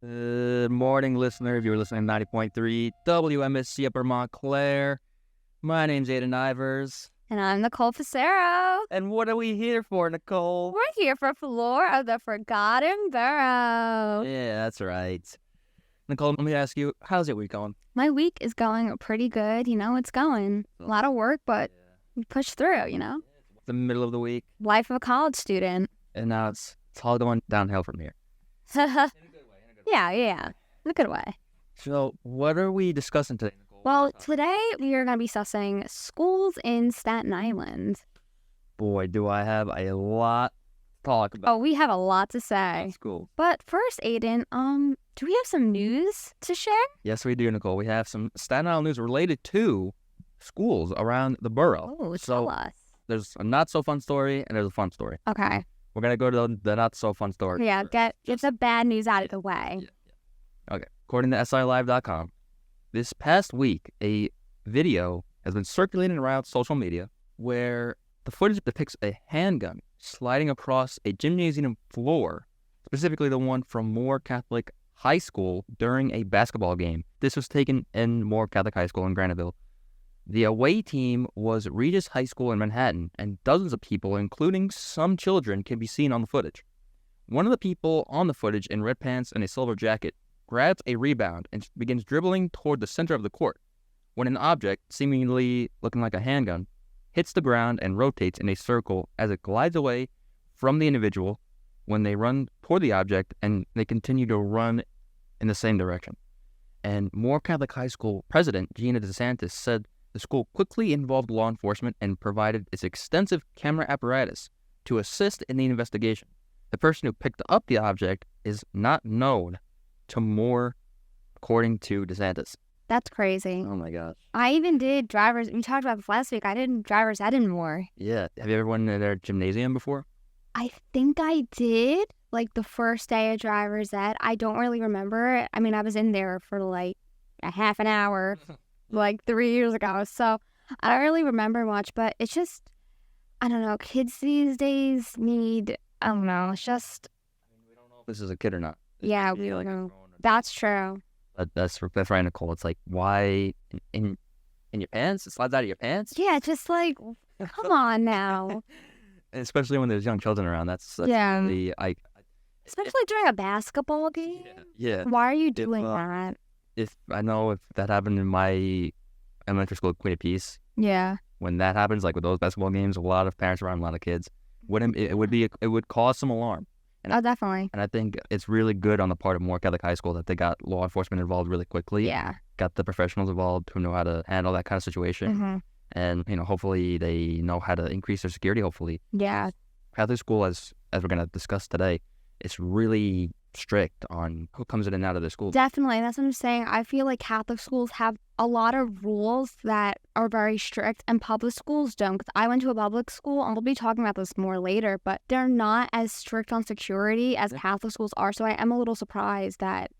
Good morning, listener. If you're listening to 90.3 WMSC Upper Montclair, my name's Aidan Ivers. And I'm Nicole Facero. And what are we here for, Nicole? We're here for Floor of the Forgotten Borough. Yeah, that's right. Nicole, let me ask you, how's your week going? My week is going pretty good. It's going. A lot of work, but we push through, It's the middle of the week, Life of a college student. and now it's all going downhill from here. Yeah, in a good way. So, what are we discussing today, Nicole? Well, today we are going to be discussing schools in Staten Island. Boy, do I have a lot to talk about. Oh, we have a lot to say. School. But first, Aidan, do we have some news to share? Yes, we do, Nicole. We have some Staten Island news related to schools around the borough. Oh, So- tell us. There's a not-so-fun story, and there's a fun story. Okay. We're going to go to the not-so-fun story. Yeah, get the bad news out of the way. Okay. According to SILive.com, this past week, a video has been circulating around social media where the footage depicts a handgun sliding across a gymnasium floor, specifically the one from Moore Catholic High School during a basketball game. This was taken in Moore Catholic High School in Graniteville. The away team was Regis High School in Manhattan, and dozens of people, including some children, can be seen on the footage. One of the people on the footage in red pants and a silver jacket grabs a rebound and begins dribbling toward the center of the court when an object, seemingly looking like a handgun, hits the ground and rotates in a circle as it glides away from the individual when they run toward the object, and they continue to run in the same direction. And Moore Catholic High School president Gina DeSantis said the school quickly involved law enforcement and provided its extensive camera apparatus to assist in the investigation. The person who picked up the object is not known to Moore, according to DeSantis. That's crazy. Oh my gosh. I even did driver's. We talked about this last week. I did driver's ed in Moore. Yeah. Have you ever went in their gymnasium before? I think I did, like the first day of driver's ed. I don't really remember it. I mean, I was in there for like a half an hour, like 3 years ago. So I don't really remember much, but it's just, I don't know. Kids these days need, I don't know. It's just, We don't know if this is a kid or not. yeah, we don't know. That's true. That's right, Nicole. It's like, why in your pants? It slides out of your pants? Yeah, just like, come on now. Especially when there's young children around. That's Yeah. Especially During a basketball game. Yeah. Why are you doing uh, that? If that happened in my elementary school at Queen of Peace, Yeah. when that happens, like with those basketball games, a lot of parents around, a lot of kids, it would cause some alarm. Oh, definitely. And I think it's really good on the part of Moore Catholic High School that they got law enforcement involved really quickly. Yeah. Got the professionals involved who know how to handle that kind of situation. Mm-hmm. And, hopefully they know how to increase their security, hopefully. Yeah. Catholic school, as we're going to discuss today, it's really strict on who comes in and out of the school. Definitely. That's what I'm saying. I feel like Catholic schools have a lot of rules that are very strict and public schools don't. Because I went to a public school, and we'll be talking about this more later, but they're not as strict on security as Catholic schools are. So I am a little surprised that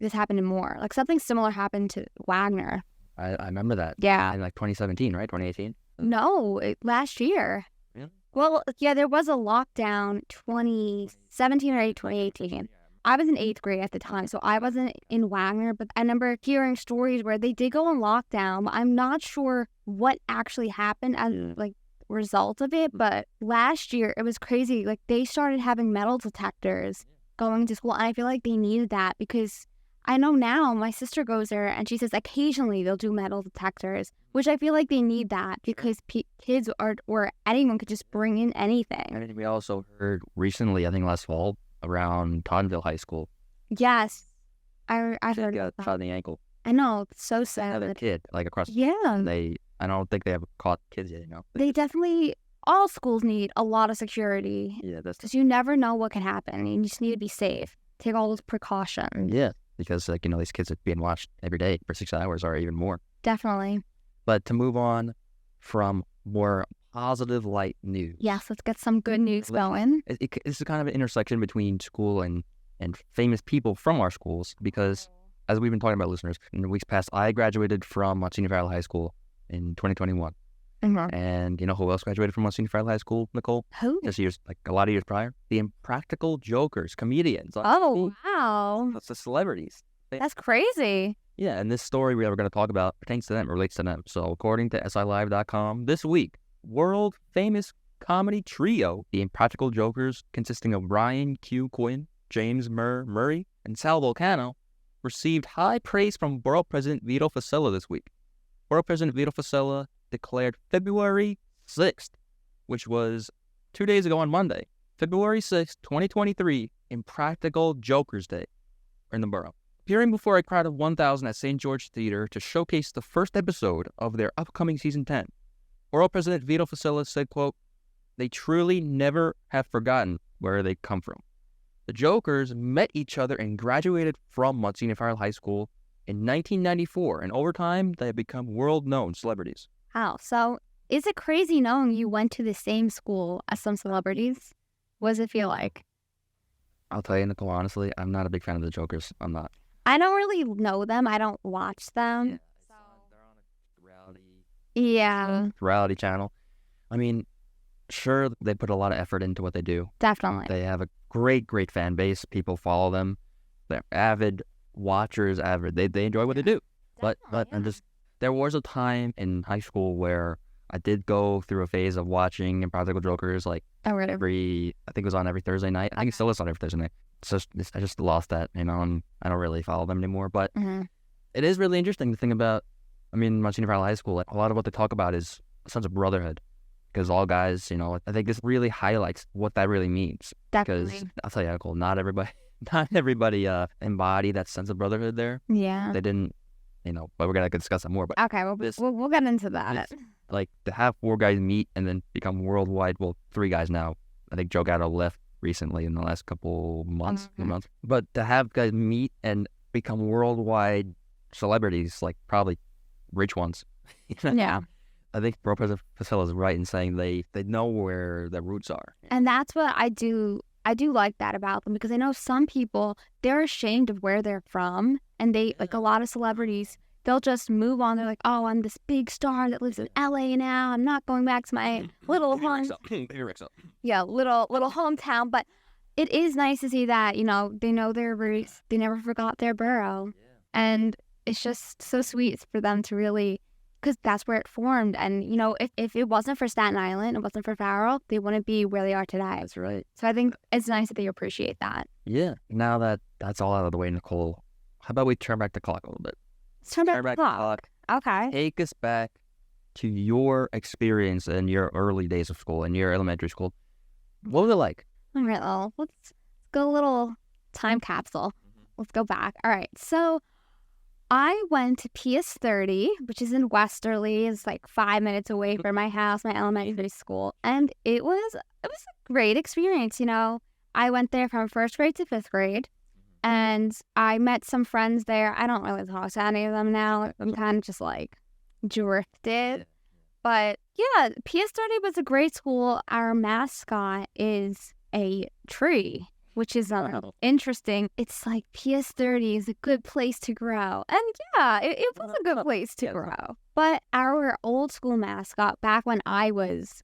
this happened in Moore. Like something similar happened to Wagner. I remember that. Yeah. In like 2017, right? 2018? No, last year. Really? Well, yeah, there was a lockdown 2017 or 2018. I was in 8th grade at the time, so I wasn't in Wagner, but I remember hearing stories where they did go on lockdown, but I'm not sure what actually happened as like result of it. But last year, it was crazy. Like they started having metal detectors going to school, and I feel like they needed that because I know now my sister goes there and she says occasionally they'll do metal detectors, which I feel like they need that because kids or anyone could just bring in anything. I mean, we also heard recently, I think last fall, around Tottenville High School. Yes, I've heard Got of that. shot in the ankle. I know, it's so Another sad. kid, like across. Yeah, I don't think they have caught kids yet. they definitely. All schools need a lot of security Yeah, that's. because you never know what can happen. You just need to be safe. Take all those precautions. Yeah, because these kids are being watched every day for 6 hours or even more. Definitely. But to move on from more positive light news. Yes, let's get some good news going. This is kind of an intersection between school and famous people from our schools because, as we've been talking about, listeners, in the weeks past, I graduated from Monsignor Valley High School in 2021. And you know who else graduated from Monsignor Farley High School, Nicole? Who? Just years, like a lot of years prior. The Impractical Jokers, comedians. Oh, wow. That's the celebrities. That's crazy. Yeah, and this story we are going to talk about pertains to them, relates to them. So according to SILive.com, this week, world-famous comedy trio, the Impractical Jokers, consisting of Brian Q. Quinn, James Murray, and Sal Volcano, received high praise from Borough President Vito Fossella this week. Borough President Vito Fossella declared February 6th, which was 2 days ago on Monday, February 6th, 2023, Impractical Jokers Day in the borough. Appearing before a crowd of 1,000 at St. George Theater to showcase the first episode of their upcoming Season 10, Borough President Vito Fossella said, quote, "They truly never have forgotten where they come from. The Jokers met each other and graduated from Monsignor Farley High School in 1994, and over time, they have become world-known celebrities." Wow. So is it crazy knowing you went to the same school as some celebrities? What does it feel like? I'll tell you, Nicole, honestly, I'm not a big fan of the Jokers. I'm not. I don't really know them. I don't watch them. Yeah, they're on a Yeah, reality channel. I mean, sure, they put a lot of effort into what they do. definitely. They have a great fan base. People follow them. They're avid watchers, they enjoy what they do. But I'm just, there was a time in high school where I did go through a phase of watching Impractical Jokers like I think it was on every Thursday night. I think it still is on every Thursday night. So I just lost that, and I don't really follow them anymore. But it is really interesting to think about. I mean, Monsignor Farley High School, like, a lot of what they talk about is a sense of brotherhood. Because all guys, I think this really highlights what that really means. Definitely. Because I'll tell you, Nicole, not everybody embody that sense of brotherhood there. Yeah. They didn't, but we're going to discuss that more. But Okay, we'll get into that. like, to have 4 guys meet and then become worldwide, well, 3 guys now. I think Joe Gatto left recently in the last couple months. But to have guys meet and become worldwide celebrities, like probably rich ones. Yeah. I think Borough President Fossella is right in saying they know where their roots are. And that's what I do like that about them, because I know some people, they're ashamed of where they're from, and they, like a lot of celebrities, they'll just move on. They're like, oh, I'm this big star that lives in LA now. I'm not going back to my little home. Yeah, little hometown. But it is nice to see that, they know their roots. They never forgot their borough. Yeah. And it's just so sweet for them to really, because that's where it formed. And, if it wasn't for Staten Island, it wasn't for Farrell, they wouldn't be where they are today. That's right. So I think it's nice that they appreciate that. Yeah. Now that that's all out of the way, Nicole, how about we turn back the clock a little bit? Turn back the clock. Okay. Take us back to your experience in your early days of school, in your elementary school. What was it like? All right, well, let's go a little time capsule. Let's go back. All right, so I went to PS30, which is in Westerly. It's like 5 minutes away from my house, my elementary school. And it was a great experience, I went there from 1st grade to 5th grade. And I met some friends there. I don't really talk to any of them now. I'm kind of just like drifted. But yeah, PS30 was a great school. Our mascot is a tree, which is interesting. It's like PS30 is a good place to grow. And yeah, it was a good place to grow. But our old school mascot, back when I was,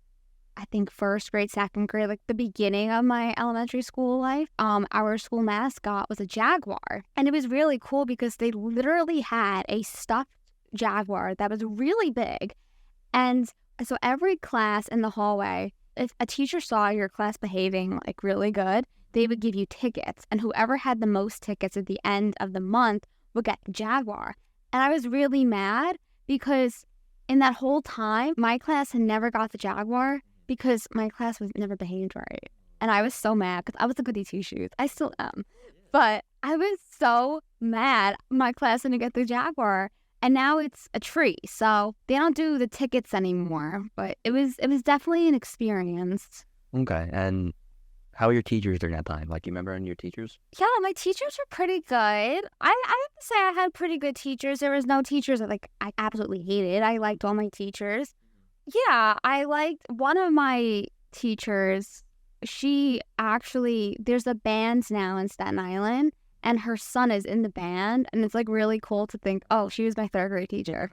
I think, 1st grade, 2nd grade, like the beginning of my elementary school life, our school mascot was a jaguar. And it was really cool because they literally had a stuffed jaguar that was really big. And so every class in the hallway, if a teacher saw your class behaving like really good, they would give you tickets. And whoever had the most tickets at the end of the month would get the jaguar. And I was really mad because in that whole time, my class had never got the jaguar, because my class was never behaved right. And I was so mad because I was a goody two-shoes. I still am. But I was so mad my class didn't get the jaguar. And now it's a tree. So they don't do the tickets anymore. But it was definitely an experience. Okay. And how were your teachers during that time? Like, you remember your teachers? Yeah, my teachers were pretty good. I have to say I had pretty good teachers. There was no teachers that I absolutely hated. I liked all my teachers. Yeah, I liked one of my teachers. There's a band now in Staten Island, and her son is in the band, and it's like really cool to think, oh, she was my 3rd grade teacher.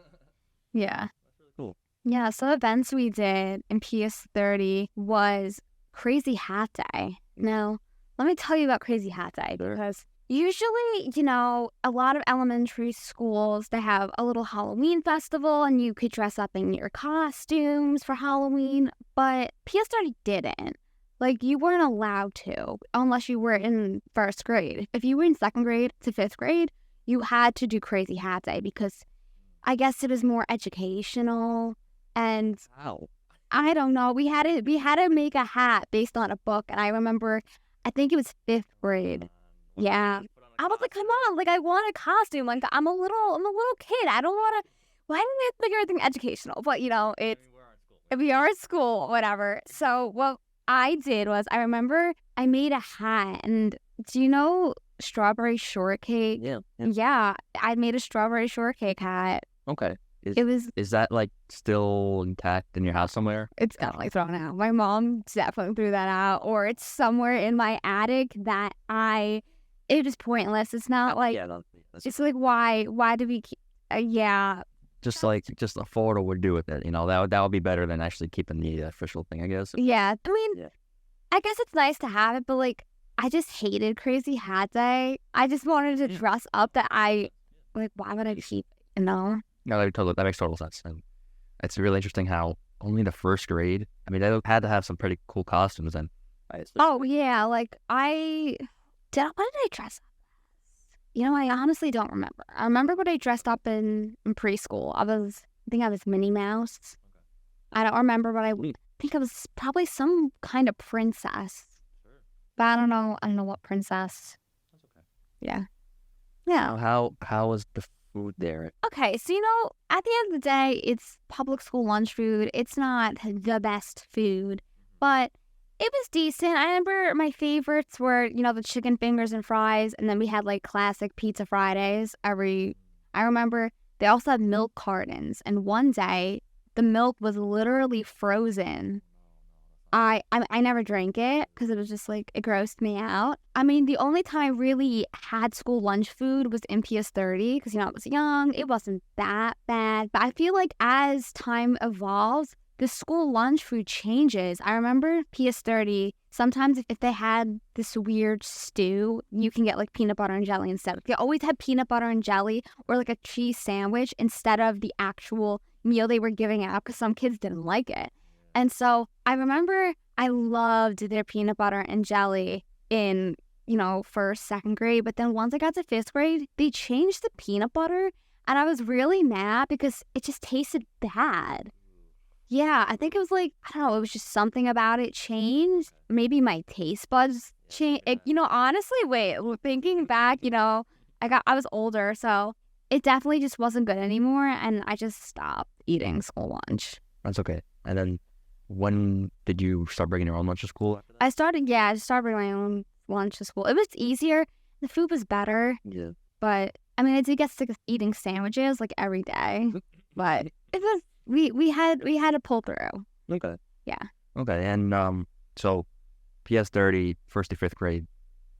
Yeah. That's really cool. Yeah, so events we did in PS30 was Crazy Hat Day. Now, let me tell you about Crazy Hat Day Sure. because usually, a lot of elementary schools, they have a little Halloween festival and you could dress up in your costumes for Halloween, but PS30 didn't. Like, you weren't allowed to unless you were in first grade. If you were in second grade to fifth grade, you had to do Crazy Hat Day because I guess it was more educational. And Wow. I don't know. We had to make a hat based on a book, and I remember, I think it was fifth grade. Yeah, I was like, come on, like I want a costume. Like I'm a little kid. I don't want to. Why didn't we have to make everything educational? But it's we are at school, whatever. So what I did was, I remember I made a hat, and do you know strawberry shortcake? Yeah. Yeah, I made a strawberry shortcake hat. Okay. It was Is that like still intact in your house somewhere? It's definitely thrown out. My mom definitely threw that out, or it's somewhere in my attic that it is pointless. It's not like, it's like, why do we keep, yeah. Just a photo would do with it. That would be better than actually keeping the official thing, I guess. Yeah. I mean, Yeah. I guess it's nice to have it, but like, I just hated Crazy Hat Day. I just wanted to dress up why would I keep it, No, that makes total sense. And it's really interesting how only the first grade, I mean, they had to have some pretty cool costumes. And Oh, yeah. Like, what did I dress up as? I honestly don't remember. I remember what I dressed up in preschool. I think I was Minnie Mouse. I don't remember, but I think I was probably some kind of princess. But I don't know what princess. That's okay. Yeah. Yeah. How was the food there? Okay, so at the end of the day, it's public school lunch food. It's not the best food, but it was decent. I remember my favorites were, the chicken fingers and fries, and then we had like classic pizza Fridays I remember they also had milk cartons, and one day the milk was literally frozen. I never drank it because it was just like, it grossed me out. I mean, the only time I really had school lunch food was in PS30 because, I was young. It wasn't that bad. But I feel like as time evolves, the school lunch food changes. I remember PS30, sometimes if they had this weird stew, you can get like peanut butter and jelly instead. They always had peanut butter and jelly or like a cheese sandwich instead of the actual meal they were giving out because some kids didn't like it. And so I remember I loved their peanut butter and jelly in, first, second grade. But then once I got to fifth grade, they changed the peanut butter. And I was really mad because it just tasted bad. Yeah, I think it was like, I don't know, it was just something about it changed. Maybe my taste buds changed. Honestly, thinking back, I was older. So it definitely just wasn't good anymore. And I just stopped eating school lunch. That's okay. And then when did you start bringing your own lunch to school after that? I started bringing my own lunch to school. It was easier. The food was better. Yeah. But, I mean, I did get sick of eating sandwiches, like, every day. But it was, we had to pull through. Okay. Yeah. Okay. And so PS30, first to fifth grade.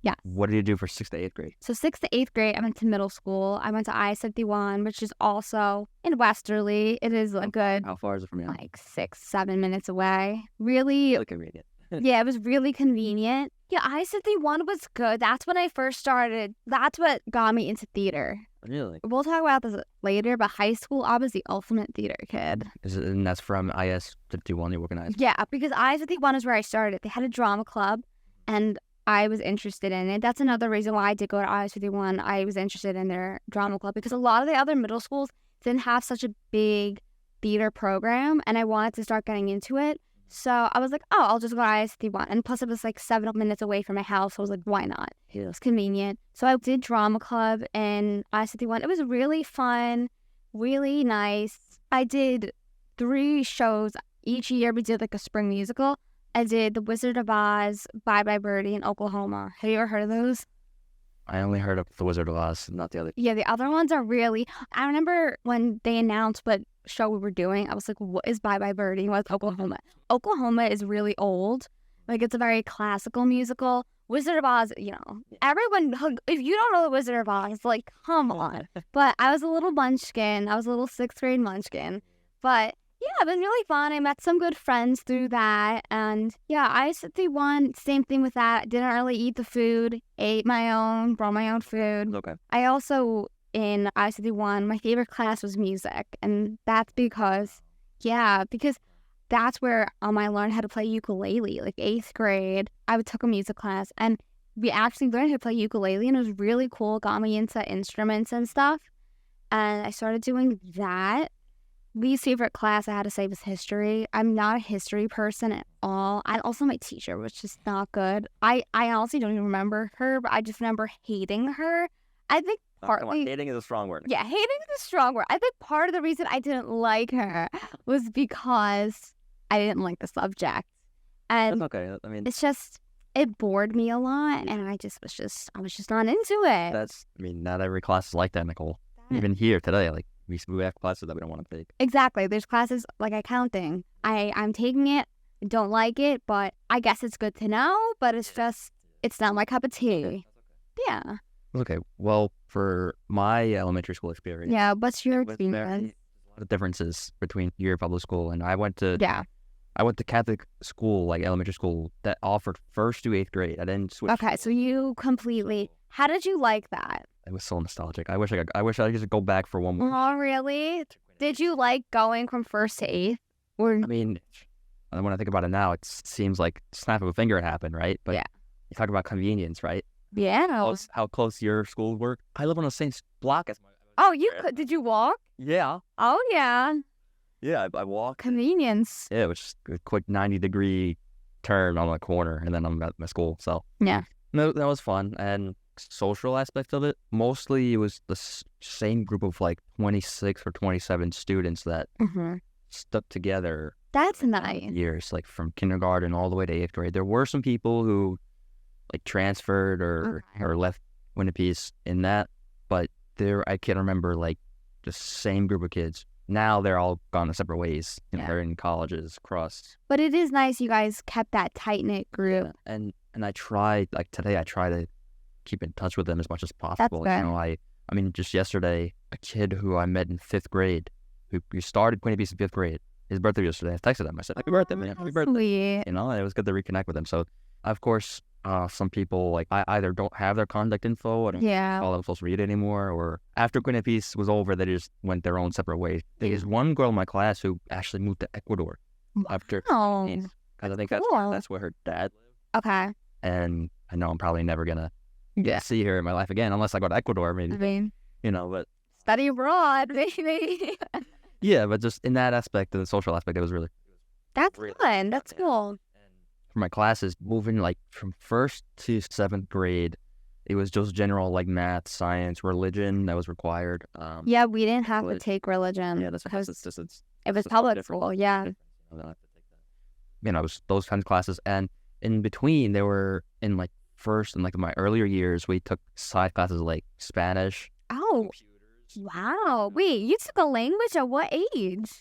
Yes. What did you do for 6th to 8th grade? So 6th to 8th grade, I went to middle school. I went to I-51, which is also in Westerly. It is a good, How far is it from you? like, 6-7 minutes away. Really, Really convenient. yeah, it was really convenient. Yeah, I-51 was good. That's when I first started. That's what got me into theater. Really? We'll talk about this later, but high school, I was the ultimate theater kid. And that's from IS-51 you organized? Yeah, because I-51 is where I started. They had a drama club, and I was interested in it. That's another reason why I did go to IS-51. I was interested in their drama club because a lot of the other middle schools didn't have such a big theater program, and I wanted to start getting into it. So I was like, oh, I'll just go to IS-51. And plus, it was like 7 minutes away from my house. So I was like, why not? It was convenient. So I did drama club in IS-51. It was really fun, really nice. I did 3 shows each year. We did like a spring musical. I did The Wizard of Oz, Bye Bye Birdie in Oklahoma. Have you ever heard of those? I only heard of The Wizard of Oz, not the other. Yeah, the other ones are really... I remember when they announced what show we were doing, I was like, what is Bye Bye Birdie? What's Oklahoma? Oklahoma is really old. Like, it's a very classical musical. Wizard of Oz, everyone... If you don't know The Wizard of Oz, like, come on. But I was a little munchkin. I was a little 6th grade munchkin. But... it was really fun. I met some good friends through that. And yeah, ISFD1, same thing with that. Didn't really eat the food, ate my own, brought my own food. Okay. I also, in ISFD1, my favorite class was music. And that's because that's where I learned how to play ukulele. Like 8th grade, I took a music class and we actually learned how to play ukulele and it was really cool. It got me into instruments and stuff. And I started doing that. Least favorite class I had to say was history. I'm not a history person at all. My teacher was just not good. I honestly don't even remember her, but I just remember hating her. I think partly... hating is a strong word. Yeah, hating is a strong word. I think part of the reason I didn't like her was because I didn't like the subject. And That's okay. I mean, it's just, it bored me a lot, and I was just not into it. not every class is like that, Nicole. Even here today, like, we have classes that we don't want to take. Exactly. There's classes like accounting. I'm taking it, don't like it, but I guess it's good to know, but it's not my cup of tea. Yeah. Okay. Well, for my elementary school experience. Yeah, what's your There's experience? a lot of differences between your public school and I went to Catholic school, like elementary school, that offered 1st to 8th grade. I didn't switch. Okay, so you completely... How did you like that? It was so nostalgic. I wish I could just go back for one more. Oh, really? Did you like going from 1st to 8th? Or... I mean, when I think about it now, it seems like snap of a finger it happened, right? But yeah. You talk about convenience, right? Yeah. How close your schools were. I live on the same block as my... Oh, did you walk? Yeah. Oh, yeah. Yeah, I walked. Convenience. Yeah, it was just a quick 90-degree turn on the corner, and then I'm at my school. So yeah, no, that was fun. And social aspect of it, mostly it was the same group of like 26 or 27 students that stuck together. That's nice. Years, like from kindergarten all the way to 8th grade. There were some people who like transferred or left Winnipeace in that, but I can't remember like the same group of kids. Now they're all gone their separate ways. They're in colleges across. But it is nice you guys kept that tight-knit group. Yeah. And I tried, like today, I try to keep in touch with them as much as possible. That's good. I mean, just yesterday, a kid who I met in 5th grade, who started Winnipeace in 5th grade, his birthday yesterday. I texted him. I said, "Happy birthday, man! Happy birthday!" Sweet. And it was good to reconnect with them. So, of course, some people like I either don't have their contact info, I don't call them social media anymore, or after Winnipeace was over, they just went their own separate ways. There's one girl in my class who actually moved to Ecuador after because I think that's where her dad lived. Okay. And I know I'm probably never gonna see her in my life again unless I go to Ecuador, maybe. I mean, but study abroad, baby. Yeah, but just in that aspect, the social aspect, it was really... That's fun. That's cool. For my classes, moving like from 1st to 7th grade, it was just general like math, science, religion that was required. Yeah, we didn't have to take religion. Yeah, it was public school. Yeah. It was those kinds of classes, and in between, they were in like first and like my earlier years, we took side classes like Spanish. Oh, wow! Wait, you took a language at what age?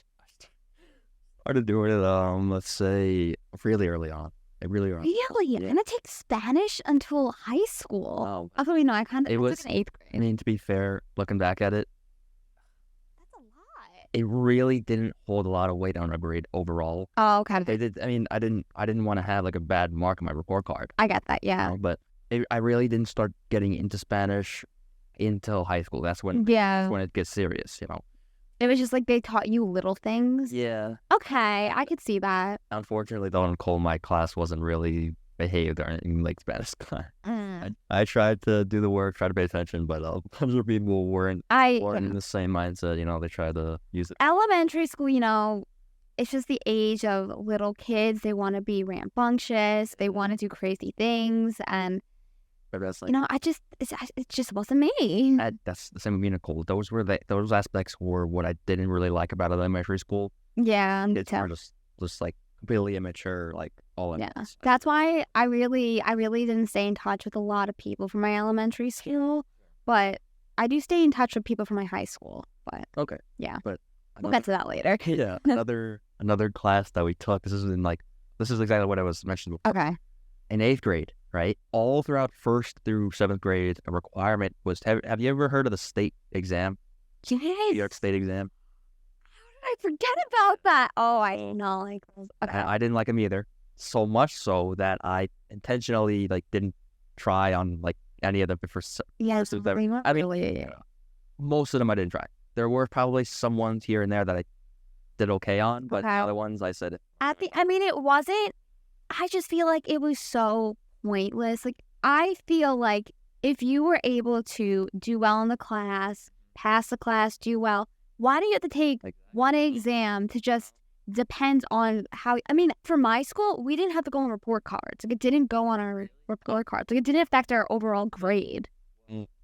Started doing it, let's say, really early on. Really? Yeah. I didn't take Spanish until high school. Oh. Actually, no, I took an 8th grade. I mean, to be fair, looking back at it, that's a lot. It really didn't hold a lot of weight on my grade overall. Oh, okay. They did. I mean, I didn't want to have like a bad mark on my report card. I get that. Yeah. But I really didn't start getting into Spanish until high school. That's when it gets serious. It was just like they taught you little things. Yeah. Okay, I could see that. Unfortunately, though, Nicole, my class wasn't really behaved or anything like Spanish class. I tried to do the work, try to pay attention, but other people weren't in the same mindset. They tried to use it. Elementary school, it's just the age of little kids. They want to be rambunctious. They want to do crazy things, and it just wasn't me. That's the same with me, Nicole. Those aspects were what I didn't really like about elementary school. Yeah, it's more just like completely immature, like all in. Yeah, that's why I really didn't stay in touch with a lot of people from my elementary school, but I do stay in touch with people from my high school. But okay, yeah, but we'll get to that later. Yeah, another class that we took. This is exactly what I was mentioning before. Okay, in 8th grade. Right? All throughout 1st through 7th grade, a requirement was, have you ever heard of the state exam? Yes. New York State exam? How did I forget about that. Oh, I did not like those. Okay. I didn't like them either. So much so that I intentionally like didn't try on like any of them Yes, of them. they weren't I mean, really. most of them I didn't try. There were probably some ones here and there that I did okay on, but Okay. other ones I said, I mean, it wasn't. I just feel like it was so pointless. Like, I feel like if you were able to do well in the class, pass the class, do well, why do you have to take like, one exam to just depend on how? I mean, for my school, we didn't have to go on report cards. Like, it didn't go on our report cards. Like, it didn't affect our overall grade.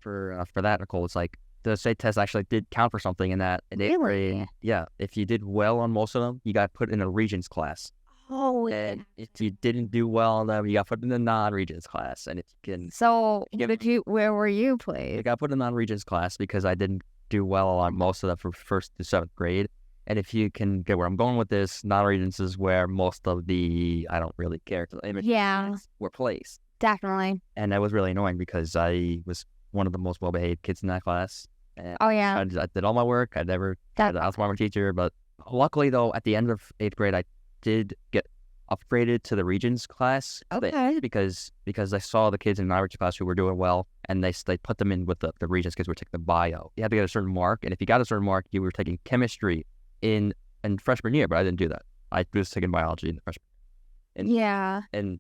for that, Nicole, it's like the state test actually did count for something in that in eighth Really? grade. Yeah, if you did well on most of them, you got put in a Regents class. Oh, And if you didn't do well on them, you got put in the non-Regents class. And if you can, So, Yeah. where were you you placed? got put in non-Regents class because I didn't do well on most of them from 1st to 7th grade. And if you can get where I'm going with this, non-Regents is where most of the I don't really care Yeah, were placed. definitely. And that was really annoying because I was one of the most well-behaved kids in that class. And Oh, yeah. I did all my work. I never That- had to outsmart my teacher. But luckily, though, at the end of 8th grade, I did get upgraded to the Regents class. Okay. Because I saw the kids in my Regents class who were doing well, and they put them in with the Regents because we were taking the bio. You had to get a certain mark, and if you got a certain mark, you were taking chemistry in freshman year. But I didn't do that. I was taking biology in the freshman. Yeah. And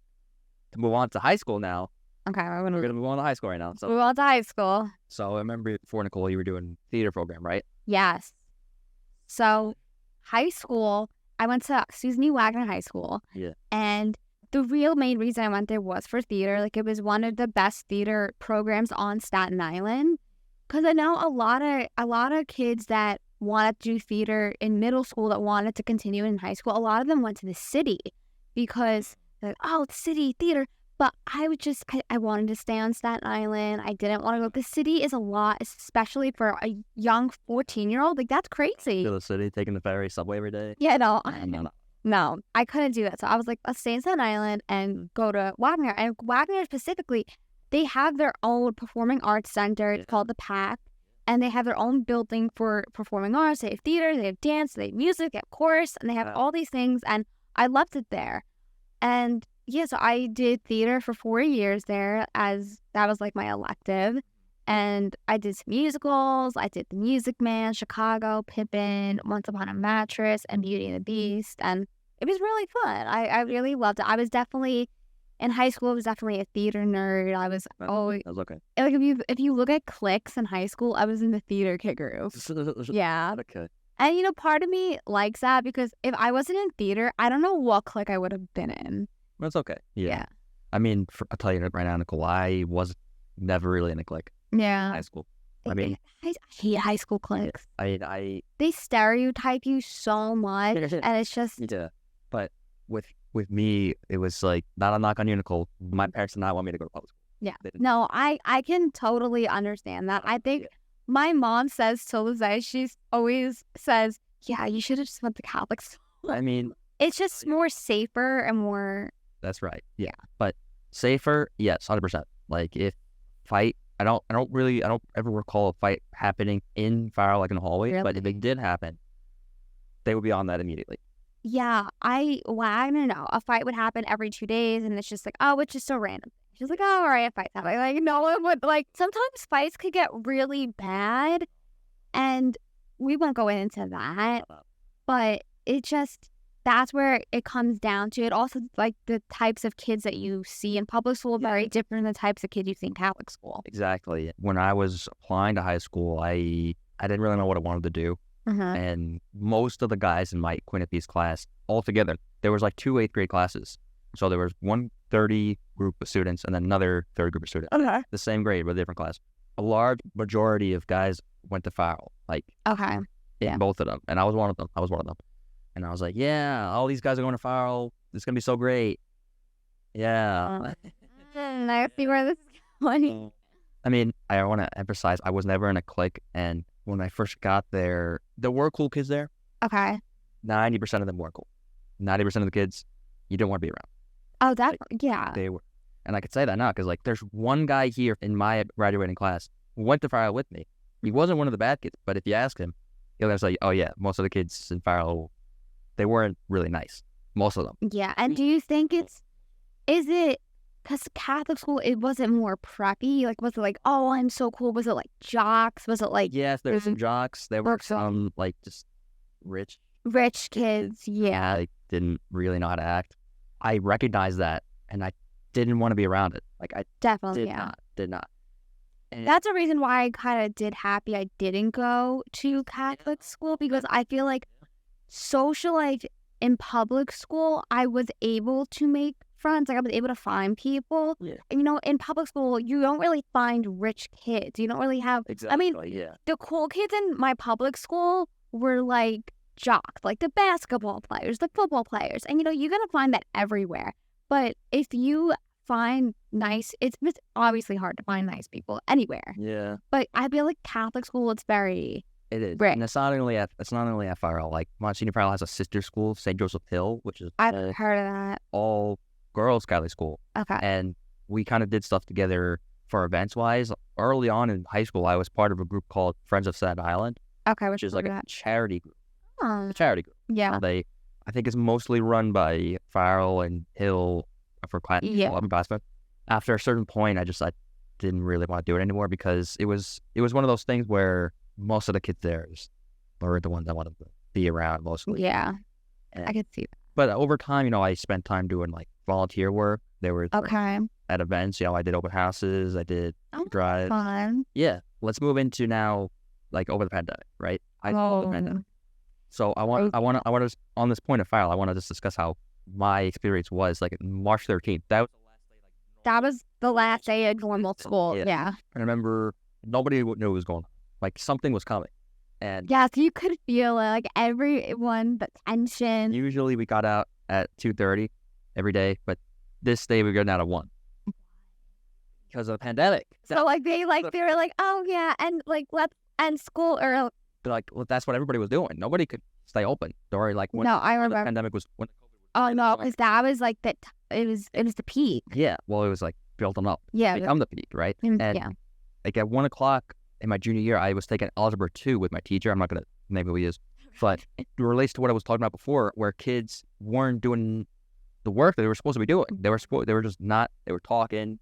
to move on to high school now, Okay, we're we're gonna gonna move on to high school right now. move on to high school. So I remember before, Nicole, you were doing theater program, right? Yes. So, high school, I went to Susan E. Wagner High School. Yeah. And the real main reason I went there was for theater. Like, it was one of the best theater programs on Staten Island. Because I know a lot of kids that wanted to do theater in middle school that wanted to continue in high school. A lot of them went to the city because they're like, oh, the city theater. But I would just, I wanted to stay on Staten Island. I didn't want to go. The city is a lot, especially for a young 14-year-old. Like, that's crazy. To the city, taking the ferry, subway every day. Yeah, no, No. I couldn't do that. So I was like, let's stay in Staten Island and go to Wagner. And Wagner specifically, they have their own performing arts center. It's called the PAC. And they have their own building for performing arts. They have theater, they have dance, they have music, they have chorus, and they have all these things. And I loved it there. And yeah, so I did theater for 4 years there, as that was like my elective. And I did some musicals. I did The Music Man, Chicago, Pippin, Once Upon a Mattress, and Beauty and the Beast. And it was really fun. I really loved it. I was definitely, in high school, I was definitely a theater nerd. I was always, That was okay. like, if you look at cliques in high school, I was in the theater kid group. Yeah. Okay. And, you know, part of me likes that because if I wasn't in theater, I don't know what clique I would have been in. That's okay. Yeah. Yeah. I mean, I'll tell you right now, Nicole, I was never really in a clique in Yeah. high school. I mean, I hate high school cliques. I They stereotype you so much, and it's just yeah. But with me, it was like, not a knock on you, Nicole. My parents did not want me to go to public school. yeah. They didn't. No, I can totally understand that. I think my mom says till this day, she always says, "Yeah, you should have just went to Catholic school." I mean, It's just more safer and more. that's right. Yeah. But safer, yes, 100%. Like if fight, I don't ever recall a fight happening in Farrell, like in the hallway. But if it did happen, they would be on that immediately. Yeah, I don't know. A fight would happen every 2 days, and it's just like, oh, it's just so random. She's like, oh, all right, a fight's happening. Like, no one would, like, sometimes fights could get really bad, and we won't go into that, but it just, that's where it comes down to. It also, like, the types of kids that you see in public school are very different than the types of kids you see in Catholic school. Exactly. When I was applying to high school, I didn't really know what I wanted to do. And most of the guys in my Quinnipiac class, altogether, there was like 2 8th grade classes. So there was one 30 group of students and then another 30 group of students. Okay. The same grade, but a different class. A large majority of guys went to Farrell, like Okay. Yeah. both of them. And I was one of them. And I was like, yeah, all these guys are going to Farrell. It's going to be so great. Yeah. I see where this is going. I mean, I want to emphasize, I was never in a clique. And when I first got there were cool kids there. Okay. 90% of them were cool. 90% of the kids, you didn't want to be around. Oh, that, yeah. They were. And I could say that now because, like, there's one guy here in my graduating class who went to Farrell with me. He wasn't one of the bad kids, but if you ask him, Because I was like, oh yeah, most of the kids in Farrell, they weren't really nice. Most of them. Yeah, and do you think is it, because Catholic school, it wasn't more preppy? Like, was it like, oh, I'm so cool? Was it like jocks? Was it like Yes, there were some jocks. There were some like just rich kids? Yeah. Like didn't really know how to act. I recognized that, and I didn't want to be around it. Like I Definitely, did not. And That's a reason why I kind of did happy I didn't go to Catholic school, because I feel like social life in public school, I was able to make friends. Like I was able to find people. Yeah. And, you know, in public school, you don't really find rich kids. You don't really have. Exactly. I mean, the cool kids in my public school were like jocks, like the basketball players, the football players, and you know, you're gonna find that everywhere. But if you find nice, it's obviously hard to find nice people anywhere. Yeah. But I feel like Catholic school, it's very. It is. Right. And it's not only at Farrell. Like Monsignor Farrell has a sister school, St. Joseph Hill, which is I've heard of that. all girls Catholic school. Okay. And we kind of did stuff together for events wise. Early on in high school, I was part of a group called Friends of Staten Island, Okay, which is like a charity group. Oh, A charity group. yeah. I think it's mostly run by Farrell and Hill for class. Yeah. After a certain point, I didn't really want to do it anymore, because it was one of those things where most of the kids there were the ones I wanted to be around mostly. Yeah. And, I could see that. but over time, you know, I spent time doing like volunteer work. There were Okay. at events, you know, I did open houses, I did drive. Fun. Yeah. Let's move into now, like over the pandemic, right? Over the pandemic. So I want to, on this point of Farrell, I want to just discuss how my experience was like March 13th. That was the last day of normal school. Yeah. I remember nobody knew what was going on. Like something was coming. And Yes, you could feel it. Like everyone, the tension. usually we got out at 2:30 every day, but this day we're getting out at 1 because of the pandemic. So like they were like, oh yeah, and like let's end school or They're like, well, that's what everybody was doing. Nobody could stay open during like when no, I the remember. pandemic was. Oh no, because that was like that. It was the peak. Yeah, well, it was like building up. Yeah. Become the peak, right? And like at 1 o'clock in my junior year, I was taking Algebra 2 with my teacher. I'm not going to name who he is, but it relates to what I was talking about before, where kids weren't doing the work that they were supposed to be doing. They were just not. They were talking.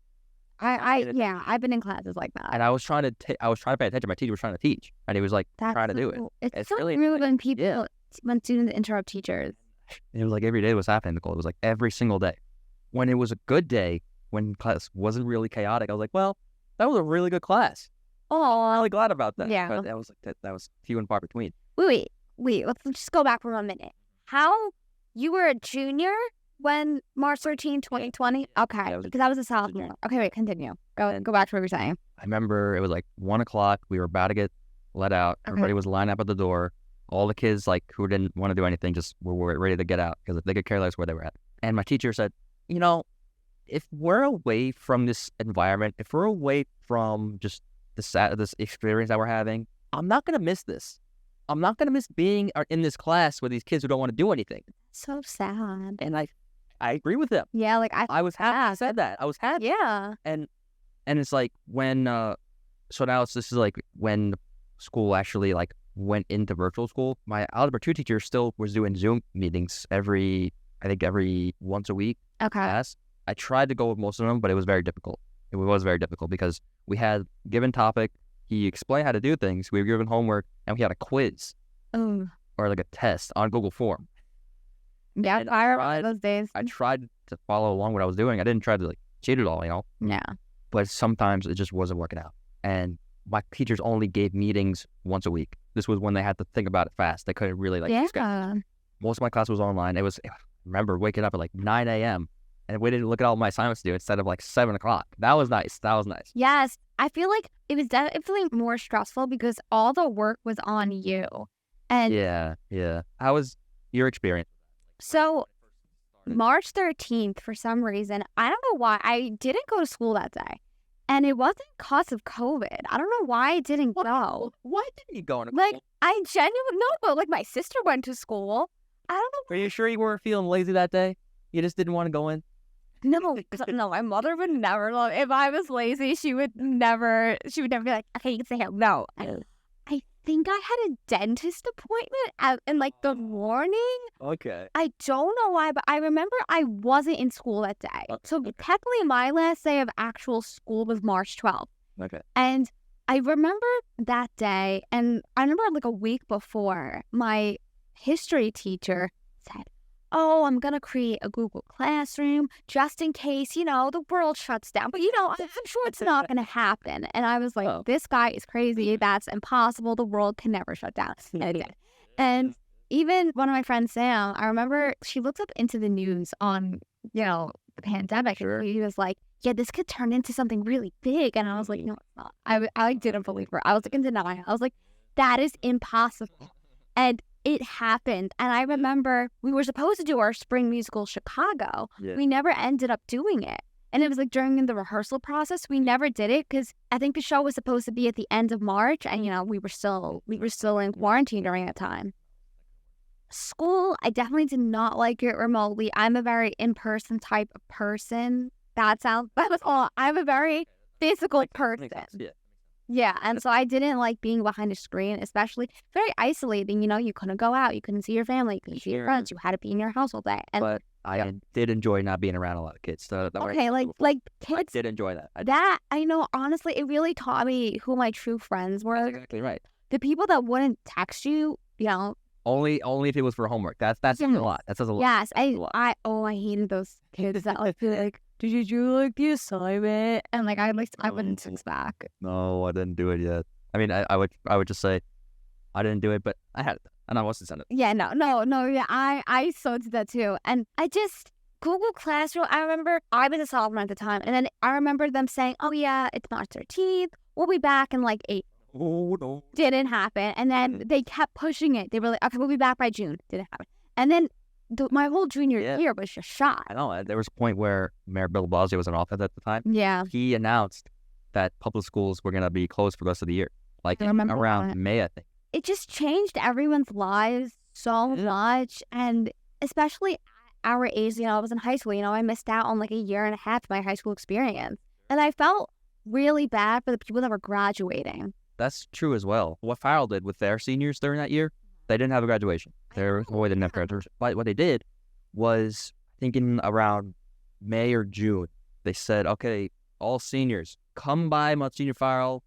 I've been in classes like that. And I was trying to pay attention. My teacher was trying to teach, and he was like trying to do it. It's so really rude when people when students interrupt teachers. It was like every day was happening, Nicole. It was like every single day. When it was a good day, when class wasn't really chaotic, I was like, well, that was a really good class. Oh, I'm really glad about that. Yeah. But that was few and far between. Wait. Let's just go back for a minute. How you were a junior when March 13, 2020? Okay, because I was a sophomore. Okay, wait, continue. Go back to what you were saying. I remember it was like 1 o'clock. We were about to get let out. Everybody was lined up at the door. All the kids like who didn't want to do anything just were ready to get out because they could care less where they were at. And my teacher said, you know, if we're away from this environment, if we're away from just this experience that we're having, I'm not going to miss this. I'm not going to miss being in this class with these kids who don't want to do anything. So sad. And I agree with them. Yeah, like I was happy I said that. I was happy. Yeah. And it's like when so now this is like when school actually like went into virtual school. My Algebra 2 teacher still was doing Zoom meetings every once a week. Okay. Class. I tried to go with most of them, but it was very difficult. It was very difficult because we had given topic, he explained how to do things, we were given homework, and we had a quiz or like a test on Google Form. Yeah, And I remember those days. I tried to follow along what I was doing. I didn't try to like cheat it all, you know? Yeah. But sometimes it just wasn't working out. And my teachers only gave meetings once a week. This was when they had to think about it fast. They couldn't really schedule. Most of my class was online. I remember waking up at like 9 a.m. and we didn't look at all my assignments to do instead of like 7 o'clock. That was nice. Yes. I feel like it was definitely more stressful because all the work was on you. And yeah. How was your experience? So March 13th, for some reason, I don't know why, I didn't go to school that day. And it wasn't because of COVID. I don't know why I didn't go. Why didn't you go? Like, I genuinely, no, but like my sister went to school. I don't know. Are you sure you weren't feeling lazy that day? You just didn't want to go in? No, my mother would never if I was lazy, she would never be like, okay, you can stay here. No. I think I had a dentist appointment in like the morning. Okay. I don't know why, but I remember I wasn't in school that day. So technically my last day of actual school was March 12th. Okay. And I remember that day, and I remember like a week before, my history teacher said, oh, I'm going to create a Google Classroom just in case, the world shuts down. But, I'm sure it's not going to happen. And I was like, this guy is crazy. That's impossible. The world can never shut down. And it did. And even one of my friends, Sam, I remember she looked up into the news on, the pandemic. Sure. And he was like, yeah, this could turn into something really big. And I was like, no, it's not. I didn't believe her. I was like in denial. I was like, that is impossible. And it happened. And I remember we were supposed to do our spring musical Chicago. Yeah. We never ended up doing it. And it was like during the rehearsal process, we never did it because I think the show was supposed to be at the end of March. And, we were still in quarantine during that time. School, I definitely did not like it remotely. I'm a very in-person type of person. That was all. I'm a very physical person. Yeah, and so I didn't like being behind a screen, especially very isolating. You couldn't go out, you couldn't see your family, you couldn't see your friends, you had to be in your house all day. But I did enjoy not being around a lot of kids. So okay, like kids. I did enjoy that. I know, honestly, it really taught me who my true friends were. That's exactly right. The people that wouldn't text you, Only if it was for homework. That says a lot. That says a lot. Yes, I hated those kids that like feel like, did you do like the assignment? And like I wouldn't text back. No, I didn't do it yet. I mean, I would just say I didn't do it, but I had it and I wasn't sent it. Yeah, no, yeah, I so did that too. And I just Google Classroom. I remember I was a sophomore at the time, and then I remember them saying, "Oh yeah, it's March 13th. We'll be back in like 8." Oh no, didn't happen. And then they kept pushing it. They were like, "Okay, we'll be back by June." Didn't happen. And then my whole junior year was just shot. I know. There was a point where Mayor Bill de Blasio was in office at the time. Yeah. He announced that public schools were going to be closed for the rest of the year. Like around May, I think. It just changed everyone's lives so much. And especially our age, I was in high school, I missed out on like a year and a half of my high school experience. And I felt really bad for the people that were graduating. That's true as well. What Farrell did with their seniors during that year, they didn't have a graduation. They didn't have graduation. But what they did was, I think in around May or June, they said, okay, all seniors, come by Monsignor Farrell.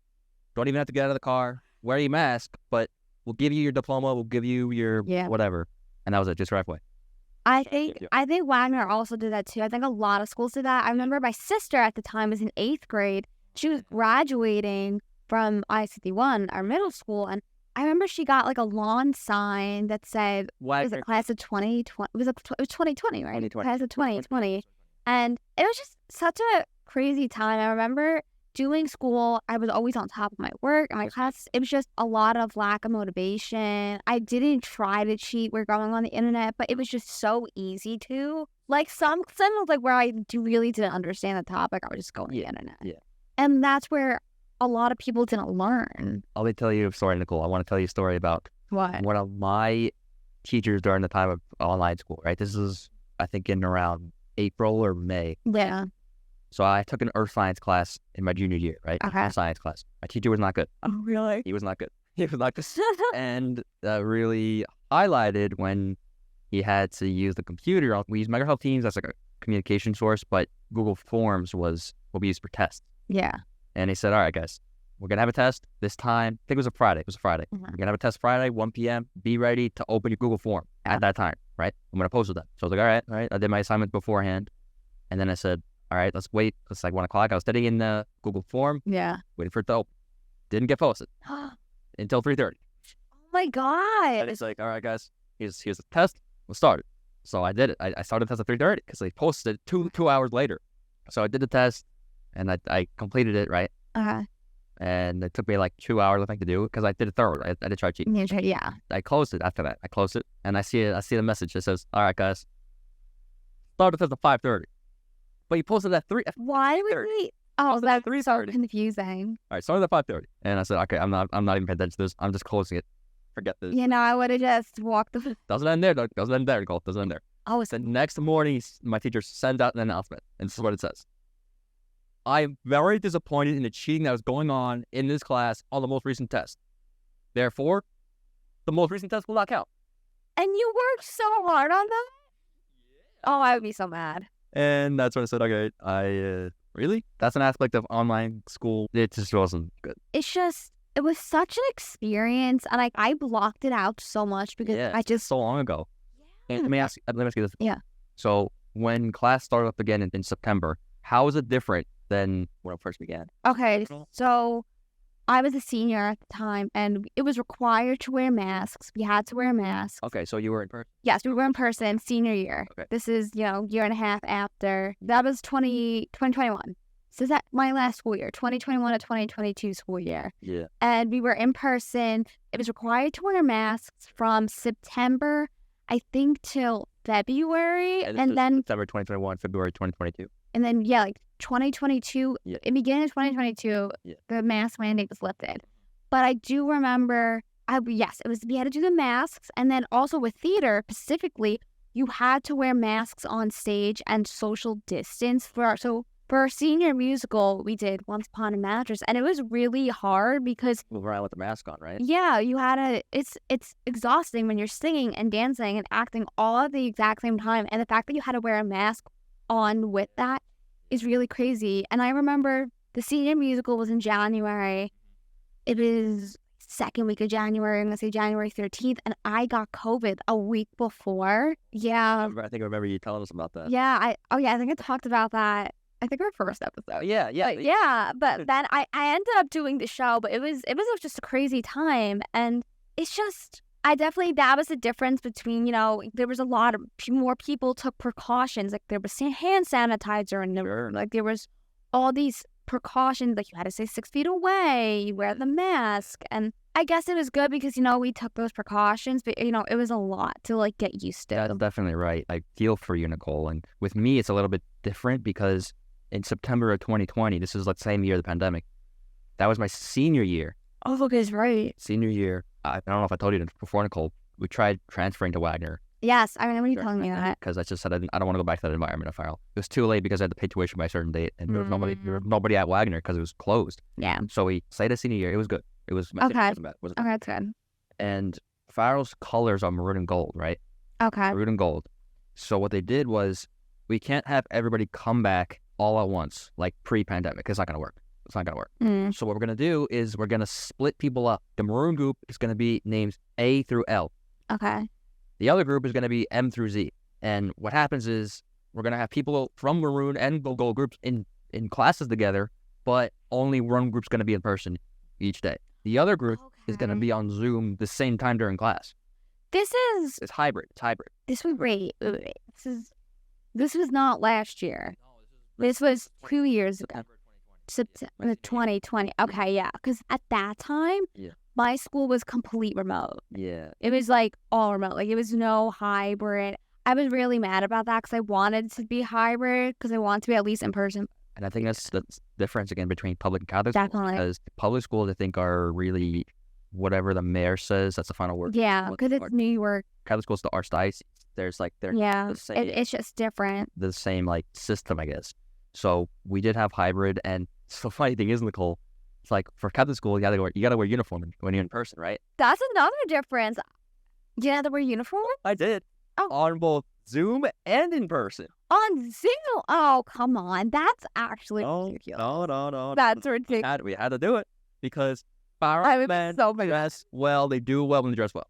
Don't even have to get out of the car. Wear your mask, but we'll give you your diploma. We'll give you your whatever. And that was it, just right away. I think Wagner also did that too. I think a lot of schools did that. I remember my sister at the time was in 8th grade. She was graduating from ICT1, our middle school, and I remember she got like a lawn sign that said, was it class of 2020? It was 2020, right? 2020. Class of 2020. And it was just such a crazy time. I remember doing school, I was always on top of my work and my class. It was just a lot of lack of motivation. I didn't try to cheat. We're going on the internet, but it was just so easy to. Like some was like where I really didn't understand the topic, I would just go on the internet. Yeah. And that's where a lot of people didn't learn. Let me tell you a story, Nicole. I want to tell you a story about what? One of my teachers during the time of online school, right? This is, I think, in around April or May. Yeah. So I took an earth science class in my junior year, right? Okay. Science class. My teacher was not good. Oh, really? He was not good. He was not good. And really highlighted when he had to use the computer. We use Microsoft Teams as like a communication source, but Google Forms was what we used for tests. Yeah. And he said, all right, guys, we're going to have a test this time. I think it was a Friday. Mm-hmm. We're going to have a test Friday, 1 p.m. Be ready to open your Google form at that time, right? I'm going to post with them. So I was like, all right. I did my assignment beforehand. And then I said, all right, let's wait. It's like 1 o'clock. I was studying in the Google form. Yeah. Waiting for it to open. Didn't get posted until 3:30. Oh, my God. And it's like, all right, guys, here's the test. We'll start it. So I did it. I started the test at 3:30 because they posted it two hours later. So I did the test. And I completed it, right? And it took me like 2 hours, I think, to do it because I did it thoroughly. I did try to cheat. Yeah. I closed it after that. I closed it, and I see the message that says, all right, guys, start the test at 5:30. But you posted at 3. Why would we? Oh, that's so confusing. All right, started at 5:30. And I said, okay, I'm not even paying attention to this. I'm just closing it. Forget this. I would have just walked the... Doesn't end there, though. Doesn't end there, Nicole. Doesn't end there. Oh, the next morning, my teacher sends out an announcement, and this is what it says. I'm very disappointed in the cheating that was going on in this class on the most recent test. Therefore, the most recent test will not count. And you worked so hard on that? Oh, I would be so mad. And that's when I said, okay, really? That's an aspect of online school. It just wasn't good. It was such an experience, and I blocked it out so much because I just so long ago. And let me ask you this. Yeah. So when class started up again in September, how is it different than when it first began? Okay, so I was a senior at the time, and it was required to wear masks. We had to wear masks. Okay, so you were in person? Yes, we were in person senior year. Okay. This is, year and a half after. That was 2021. So that's my last school year, 2021 to 2022 school year. Yeah. And we were in person. It was required to wear masks from September, I think, till February. And then September 2021, February 2022. And then, 2022, in the beginning of 2022, the mask mandate was lifted. But I do remember, we had to do the masks. And then also with theater, specifically, you had to wear masks on stage and social distance. For our senior musical, we did Once Upon a Mattress, and it was really hard because move around with the mask on, right? Yeah, you had to. It's exhausting when you're singing and dancing and acting all at the exact same time, and the fact that you had to wear a mask on with that is really crazy. And I remember the senior musical was in January. It was second week of January. I'm gonna say January 13th, and I got COVID a week before. Yeah, I think I remember you telling us about that. Yeah, I think I talked about that. I think our first episode. Yeah. But then I ended up doing the show, but it was just a crazy time. And it's just, that was the difference between, there was a lot of more people took precautions. Like there was hand sanitizer and there was all these precautions. Like you had to stay 6 feet away, you wear the mask. And I guess it was good because, we took those precautions, but, it was a lot to get used to. That's definitely right. I feel for you, Nicole. And with me, it's a little bit different because in September of 2020, this is the same year of the pandemic. That was my senior year. Oh, okay, that's right. Senior year. I don't know if I told you before, Nicole. We tried transferring to Wagner. Yes, I remember you telling me that. Because I just said I don't want to go back to that environment of Farrell. It was too late because I had to pay tuition by a certain date, and there was nobody at Wagner because it was closed. Yeah. So we stayed a senior year. It was good. It was okay. It wasn't bad. Okay, that's good. And Farrell's colors are maroon and gold, right? Okay. Maroon and gold. So what they did was, we can't have everybody come back all at once, like pre-pandemic. It's not going to work. It's not going to work. So what we're going to do is we're going to split people up. The maroon group is going to be names A through L. Okay. The other group is going to be M through Z. And what happens is we're going to have people from maroon and gold groups in classes together, but only one group's going to be in person each day. The other group is going to be on Zoom the same time during class. It's hybrid. It's hybrid. Wait. This was not last year. This was 2 years ago. September 2020. Okay, yeah. Because at that time, my school was complete remote. Yeah. It was all remote. It was no hybrid. I was really mad about that because I wanted to be hybrid because I wanted to be at least in person. And I think that's the difference again between public and Catholic schools. Definitely. Because public schools, I think, are really whatever the mayor says. That's the final word. Yeah, because it's New York. Catholic schools, the archdiocese. There's they're the same. It's just different. The same system, I guess. So we did have hybrid, and the funny thing is, Nicole, it's for Catholic school, you gotta wear uniform when you're in person, right? That's another difference. You had to wear uniform? I did. Oh. On both Zoom and in person. On Zoom? Oh, come on. That's actually ridiculous. No. That's ridiculous. We had to do it because I men so dress well. They do well when they dress well.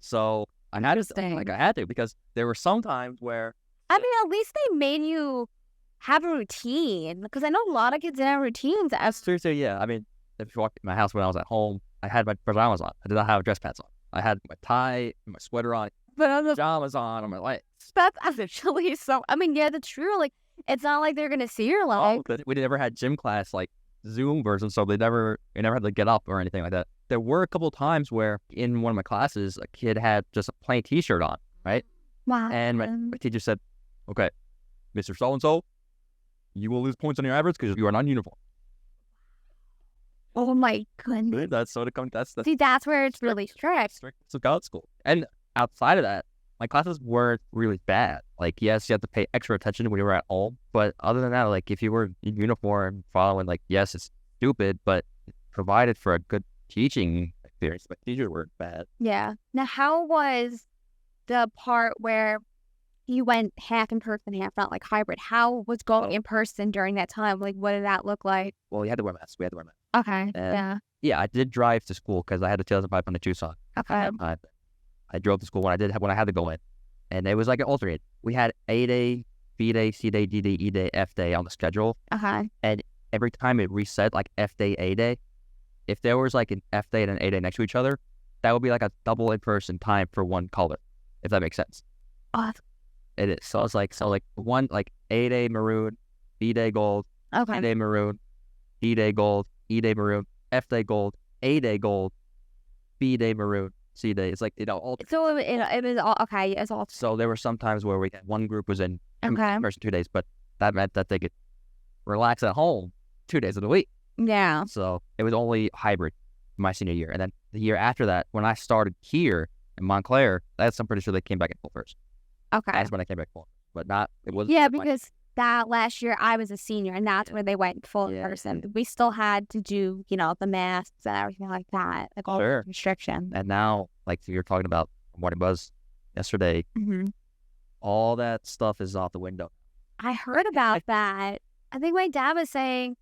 So I had to because there were some times where at least they made you have a routine because I know a lot of kids didn't have routines. That's true too. Yeah, if you walked in my house when I was at home, I had my pajamas on. I did not have dress pants on. I had my tie, my sweater on, pajamas on my legs. That's actually so. That's true. It's not like they're gonna see your legs. Oh, we never had gym class Zoom version, so we never had to get up or anything like that. There were a couple of times where in one of my classes, a kid had just a plain T-shirt on, right? Wow. And my teacher said, "Okay, Mr. So-and-so, you will lose points on your average because you are not in uniform." Oh my goodness. That's sort of that's see, that's where it's really strict. It's a God school. And outside of that, my classes weren't really bad. Yes, you have to pay extra attention when you were at home, but other than that, if you were in uniform following, yes, it's stupid, but it provided for a good teaching experience, but teachers were bad. Yeah. Now, how was the part where you went half in person, half not, like hybrid? How was going in person during that time? Like, what did that look like? Well, you had to wear masks. We had to wear masks. Okay. And yeah, I did drive to school because I had a 2005 on the Tucson. Okay. I drove to school when I had to go in, and it was like an alternate. We had A day, B day, C day, D day, E day, F day on the schedule. Okay. And every time it reset, like F day, A day, if there was like an F day and an A day next to each other, that would be like a double in person time for one color, if that makes sense. Oh, it is. So it's like one like A day maroon, B day gold, okay. C day maroon, D day gold, E day maroon, F day gold, A day gold, B day maroon, C day. It's like all. So it was all okay. It's all. So there were some times where one group was in person 2 days, but that meant that they could relax at home 2 days of the week. Yeah. So it was only hybrid my senior year. And then the year after that, when I started here in Montclair, I'm pretty sure they came back in full first. Okay. That's when I came back full. But it wasn't. Yeah, because that last year I was a senior, and that's where they went full person. We still had to do, the masks and everything like that, like all the restrictions. And now, like you're talking about what it was yesterday, all that stuff is out the window. I heard about that. I think my dad was saying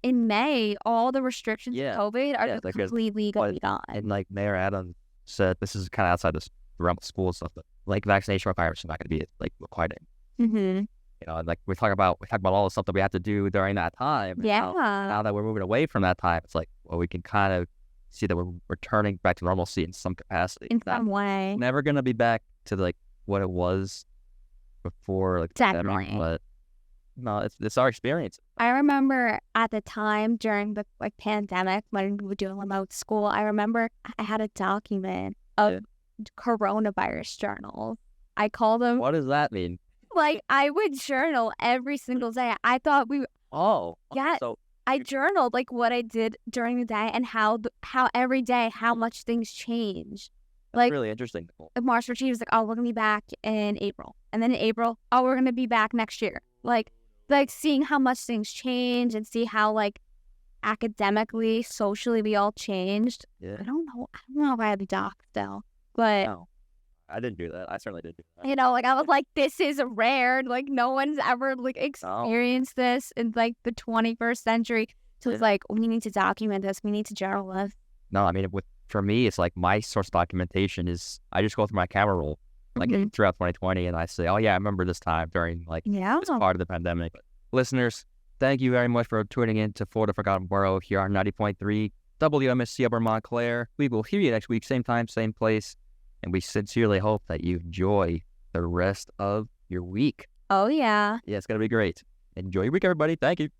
in May, all the restrictions of COVID are completely going to be gone. And like Mayor Adams said, this is kind of outside the realm of school and stuff, but like vaccination requirements are not going to be like required. Mm-hmm. And like we talk about all the stuff that we have to do during that time. Yeah. Now that we're moving away from that time, it's like, well, we can kind of see that we're returning back to normalcy in some capacity. In some way. Never going to be back to like what it was before, like definitely. But no, it's our experience. I remember at the time during the pandemic when we were doing remote school, I remember I had a document of coronavirus journals. I called them. What does that mean? Like, I would journal every single day. I thought So I journaled like what I did during the day and how every day how much things change. That's like really interesting. March 13th was like, oh, we're gonna be back in April, and then in April, oh, we're gonna be back next year. Like seeing how much things change and see how like academically, socially we all changed. Yeah. I don't know if I had the doc still, but. No. I didn't do that. I certainly didn't do that. I was like, this is rare. Like, no one's ever like experienced this in like the 21st century. So it's like, we need to document this. We need to journal this. No, I mean, for me, it's like my source documentation is I just go through my camera roll like throughout 2020, and I say, oh yeah, I remember this time during like this part of the pandemic. But listeners, thank you very much for tuning in to For the Forgotten Borough here on 90.3 WMSC Upper Montclair. We will hear you next week, same time, same place. And we sincerely hope that you enjoy the rest of your week. Oh, yeah. Yeah, it's going to be great. Enjoy your week, everybody. Thank you.